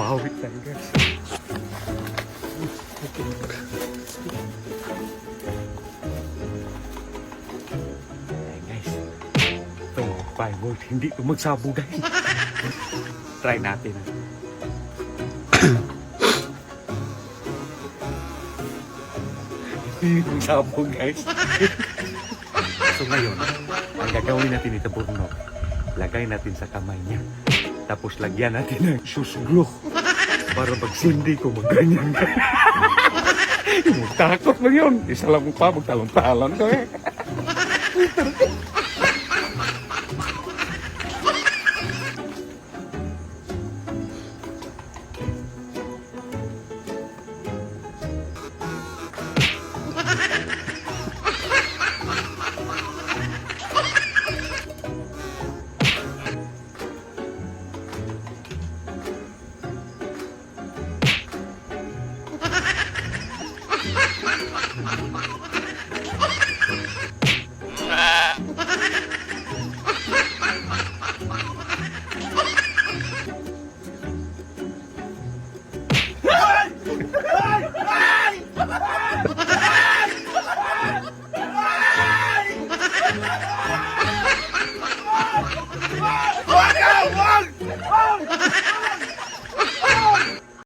bawi tayo guys. Ay guys, by word, hindi ito magsabog guys. Try natin. Hindi ito magsabog guys. So ngayon, ang gagawin natin ito Burno, lagay natin sa kamay niya. Tapos lagyan natin ng susuglo para pag sindi ko magganyan ka. Takot mo yun. Isa lang mo pa, magtalon-talon ko eh.